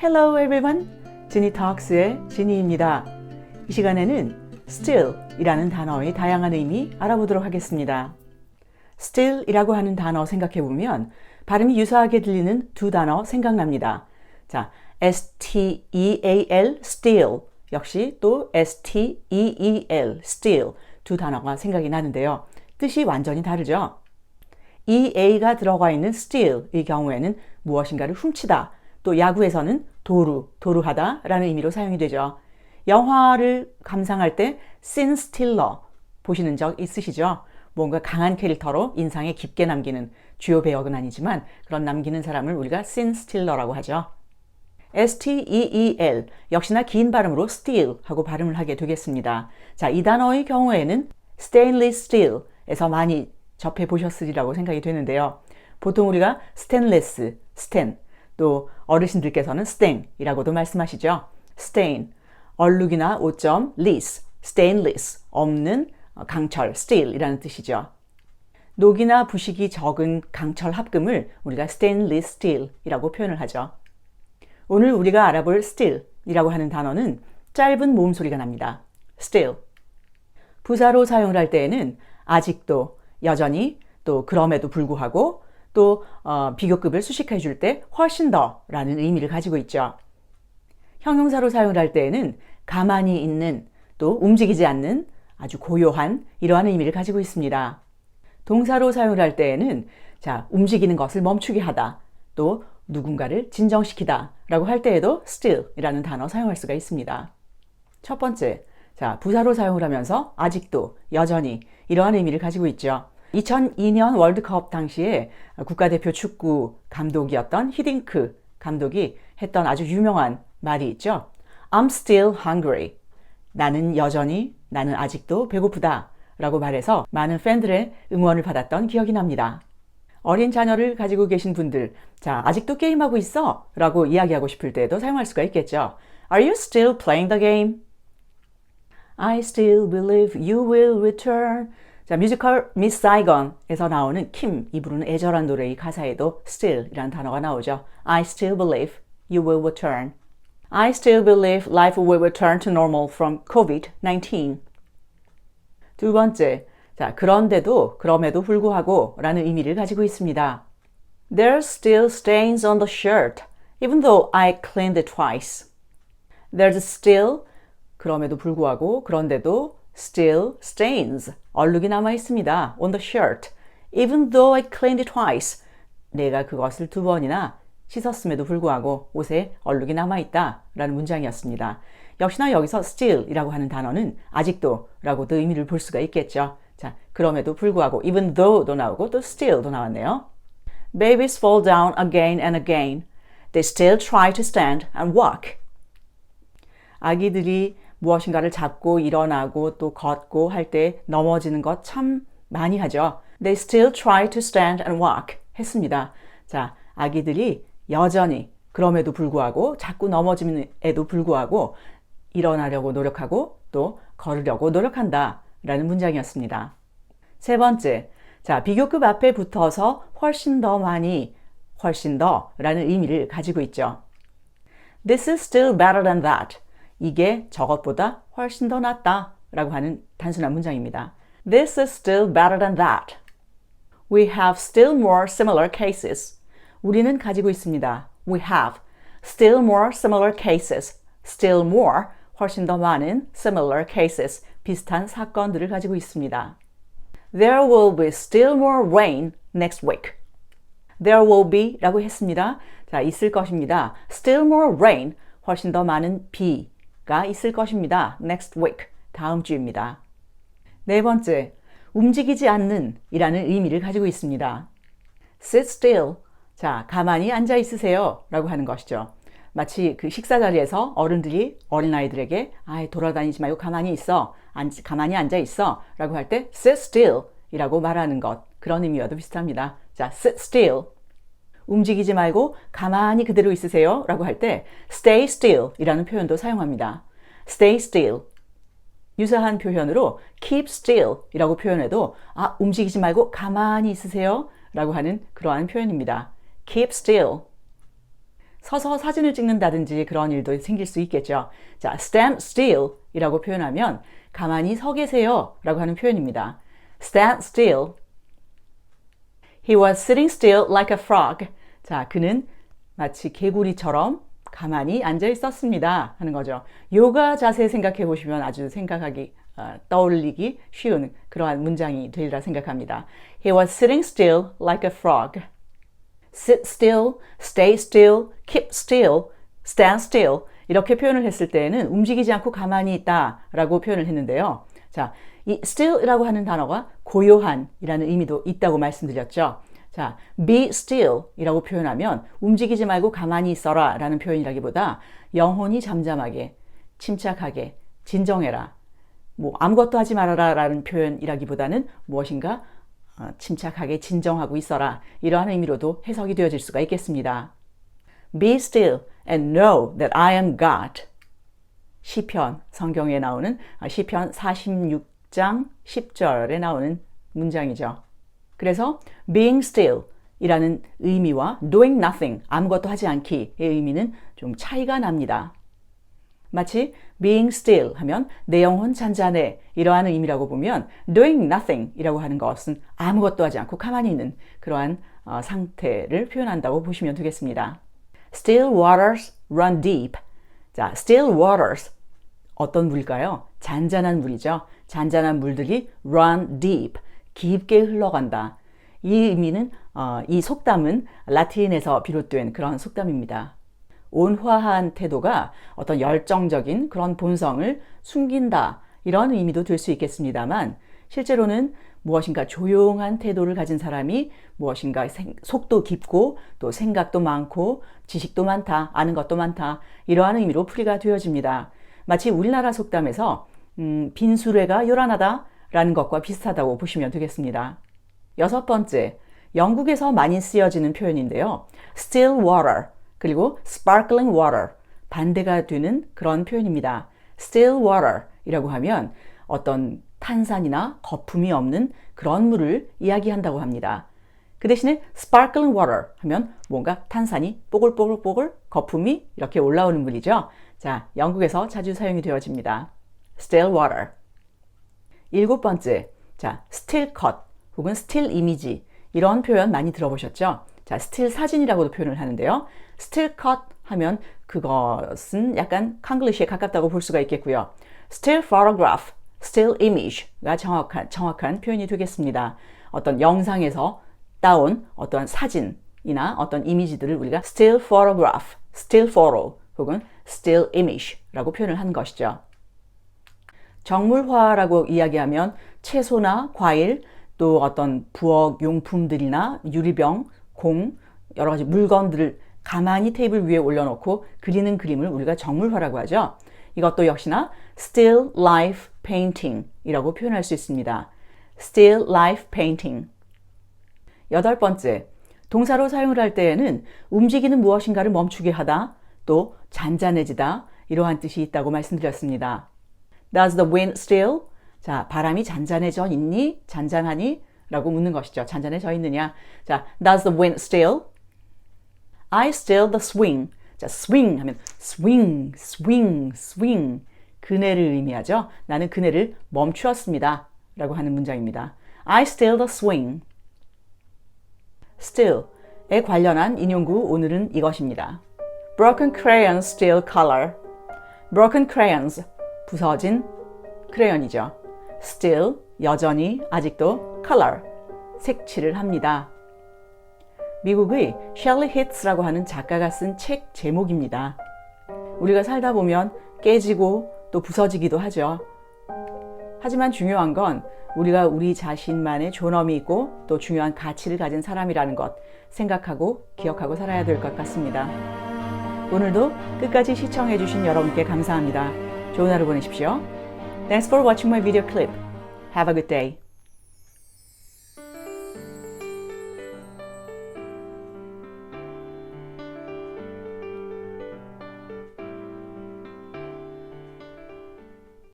Hello everyone, 지니 톡스의 지니입니다. 이 시간에는 still 이라는 단어의 다양한 의미 알아보도록 하겠습니다. still 이라고 하는 단어 생각해보면 발음이 유사하게 들리는 두 단어 생각납니다. 자, S-T-E-A-L, still 역시 또 S-T-E-E-L, still 두 단어가 생각이 나는데요. 뜻이 완전히 다르죠. EA가 들어가 있는 steal의 경우에는 무엇인가를 훔치다, 또 야구에서는 도루하다 라는 의미로 사용이 되죠. 영화를 감상할 때 씬 스틸러 보시는 적 있으시죠? 뭔가 강한 캐릭터로 인상에 깊게 남기는 주요 배역은 아니지만 그런 남기는 사람을 우리가 씬 스틸러라고 하죠. S-T-E-E-L 역시나 긴 발음으로 steal 하고 발음을 하게 되겠습니다. 자, 이 단어의 경우에는 stainless steel에서 많이 접해 보셨으리라고 생각이 되는데요. 보통 우리가 스테인리스, 스텐, 또 어르신들께서는 스탱이라고도 말씀하시죠. stain, 얼룩이나 오점, less, stainless, 없는 강철, steel이라는 뜻이죠. 녹이나 부식이 적은 강철 합금을 우리가 stainless steel이라고 표현을 하죠. 오늘 우리가 알아볼 still이라고 하는 단어는 짧은 모음 소리가 납니다. still. 부사로 사용을 할 때에는 아직도, 여전히, 또 그럼에도 불구하고, 또 비교급을 수식해 줄 때 훨씬 더 라는 의미를 가지고 있죠. 형용사로 사용을 할 때에는 가만히 있는, 또 움직이지 않는, 아주 고요한 이러한 의미를 가지고 있습니다. 동사로 사용을 할 때에는 자, 움직이는 것을 멈추게 하다, 또 누군가를 진정시키다 라고 할 때에도 still이라는 단어 사용할 수가 있습니다. 첫 번째, 자, 부사로 사용을 하면서 아직도, 여전히 이러한 의미를 가지고 있죠. 2002년 월드컵 당시에 국가대표 축구 감독이었던 히딩크 감독이 했던 아주 유명한 말이 있죠. I'm still hungry. 나는 아직도 배고프다 라고 말해서 많은 팬들의 응원을 받았던 기억이 납니다. 어린 자녀를 가지고 계신 분들, 자, 아직도 게임하고 있어? 라고 이야기하고 싶을 때도 사용할 수가 있겠죠. Are you still playing the game? I still believe you will return. 자, 뮤지컬 미스 사이건에서 나오는 킴이 부르는 애절한 노래의 가사에도 still이라는 단어가 나오죠. I still believe you will return. I still believe life will return to normal from COVID-19. 두 번째, 자, 그럼에도 불구하고 라는 의미를 가지고 있습니다. There's still stains on the shirt, even though I cleaned it twice. There's still, 그럼에도 불구하고, 그런데도 still stains, 얼룩이 남아 있습니다. On the shirt, even though I cleaned it twice. 내가 그것을 두 번이나 씻었음에도 불구하고 옷에 얼룩이 남아 있다 라는 문장이었습니다. 역시나 여기서 still이라고 하는 단어는 아직도 라고도 의미를 볼 수가 있겠죠. 자, 그럼에도 불구하고 even though도 나오고 또 still도 나왔네요. Babies fall down again and again. They still try to stand and walk. 아기들이 무엇인가를 잡고 일어나고 또 걷고 할 때 넘어지는 것 참 많이 하죠. They still try to stand and walk 했습니다. 자, 아기들이 여전히 그럼에도 불구하고 자꾸 넘어짐에도 불구하고 일어나려고 노력하고 또 걸으려고 노력한다 라는 문장이었습니다. 세 번째, 자, 비교급 앞에 붙어서 훨씬 더 많이, 훨씬 더 라는 의미를 가지고 있죠. This is still better than that. 이게 저것보다 훨씬 더 낫다 라고 하는 단순한 문장입니다. This is still better than that. We have still more similar cases. 우리는 가지고 있습니다. We have still more similar cases. Still more, 훨씬 더 많은 similar cases, 비슷한 사건들을 가지고 있습니다. There will be still more rain next week. There will be 라고 했습니다. 자, 있을 것입니다. Still more rain, 훨씬 더 많은 비가 있을 것입니다. Next week, 다음 주입니다. 네 번째, 움직이지 않는 이라는 의미를 가지고 있습니다. Sit still. 자, 가만히 앉아 있으세요 라고 하는 것이죠. 마치 그 식사 자리에서 어른들이 어린아이들에게 돌아다니지 말고 가만히 있어, 가만히 앉아 있어 라고 할 때 sit still 이라고 말하는 것, 그런 의미와도 비슷합니다. 자, sit still. 움직이지 말고 가만히 그대로 있으세요 라고 할 때 stay still 이라는 표현도 사용합니다. stay still. 유사한 표현으로 keep still 이라고 표현해도 움직이지 말고 가만히 있으세요 라고 하는 그러한 표현입니다. keep still. 서서 사진을 찍는다든지 그런 일도 생길 수 있겠죠. 자, stand still 이라고 표현하면 가만히 서 계세요 라고 하는 표현입니다. stand still. He was sitting still like a frog. 자, 그는 마치 개구리처럼 가만히 앉아 있었습니다 하는 거죠. 요가 자세 생각해 보시면 아주 떠올리기 쉬운 그러한 문장이 되리라 생각합니다. He was sitting still like a frog. Sit still, stay still, keep still, stand still 이렇게 표현을 했을 때에는 움직이지 않고 가만히 있다 라고 표현을 했는데요. 자, 이 still이라고 하는 단어가 고요한 이라는 의미도 있다고 말씀드렸죠. 자, be still 이라고 표현하면 움직이지 말고 가만히 있어라 라는 표현이라기보다 영혼이 잠잠하게, 침착하게, 진정해라. 아무것도 하지 말아라 라는 표현이라기보다는 무엇인가 침착하게 진정하고 있어라. 이러한 의미로도 해석이 되어질 수가 있겠습니다. Be still and know that I am God. 시편, 성경에 나오는 시편 46장 10절에 나오는 문장이죠. 그래서 being still 이라는 의미와 doing nothing, 아무것도 하지 않기의 의미는 좀 차이가 납니다. 마치 being still 하면 내 영혼 잔잔해 이러한 의미라고 보면 doing nothing 이라고 하는 것은 아무것도 하지 않고 가만히 있는 그러한 상태를 표현한다고 보시면 되겠습니다. Still waters run deep. 자, still waters 어떤 물일까요? 잔잔한 물이죠. 잔잔한 물들이 run deep, 깊게 흘러간다. 이 의미는 이 속담은 라틴에서 비롯된 그런 속담입니다. 온화한 태도가 어떤 열정적인 그런 본성을 숨긴다 이런 의미도 될 수 있겠습니다만 실제로는 무엇인가 조용한 태도를 가진 사람이 무엇인가 속도 깊고 또 생각도 많고 지식도 많다, 아는 것도 많다 이러한 의미로 풀이가 되어집니다. 마치 우리나라 속담에서 빈수레가 요란하다 라는 것과 비슷하다고 보시면 되겠습니다. 6번째, 영국에서 많이 쓰여지는 표현인데요. still water 그리고 sparkling water 반대가 되는 그런 표현입니다. still water 이라고 하면 어떤 탄산이나 거품이 없는 그런 물을 이야기한다고 합니다. 그 대신에 sparkling water 하면 뭔가 탄산이 뽀글뽀글뽀글 거품이 이렇게 올라오는 물이죠. 자, 영국에서 자주 사용이 되어집니다. still water. 7번째, 자, still cut 혹은 still 이미지 이런 표현 많이 들어보셨죠? 자, still 사진이라고도 표현을 하는데요. still cut 하면 그것은 약간 칸글리시에 가깝다고 볼 수가 있겠고요. still photograph, still image가 정확한 표현이 되겠습니다. 어떤 영상에서 따온 어떤 사진이나 어떤 이미지들을 우리가 still photograph, still photo 혹은 still image라고 표현을 하는 것이죠. 정물화라고 이야기하면 채소나 과일 또 어떤 부엌 용품들이나 유리병, 공, 여러 가지 물건들을 가만히 테이블 위에 올려놓고 그리는 그림을 우리가 정물화라고 하죠. 이것도 역시나 still life painting 이라고 표현할 수 있습니다. still life painting. 8번째, 동사로 사용을 할 때에는 움직이는 무엇인가를 멈추게 하다, 또 잔잔해지다 이러한 뜻이 있다고 말씀드렸습니다. Does the wind still? 자, 바람이 잔잔해져 있니? 잔잔하니? 라고 묻는 것이죠. 잔잔해져 있느냐? 자, does the wind still? I still the swing. 자, swing 하면 swing, swing, swing. 그네를 의미하죠. 나는 그네를 멈추었습니다. 라고 하는 문장입니다. I still the swing. still에 관련한 인용구 오늘은 이것입니다. Broken crayons still color. Broken crayons, 부서진 크레연이죠. still, 여전히, 아직도 color, 색칠을 합니다. 미국의 셸리 히츠라고 하는 작가가 쓴 책 제목입니다. 우리가 살다 보면 깨지고 또 부서지기도 하죠. 하지만 중요한 건 우리가 우리 자신만의 존엄이 있고 또 중요한 가치를 가진 사람이라는 것 생각하고 기억하고 살아야 될 것 같습니다. 오늘도 끝까지 시청해 주신 여러분께 감사합니다. 좋은 하루 보내십시오. Thanks for watching my video clip. Have a good day.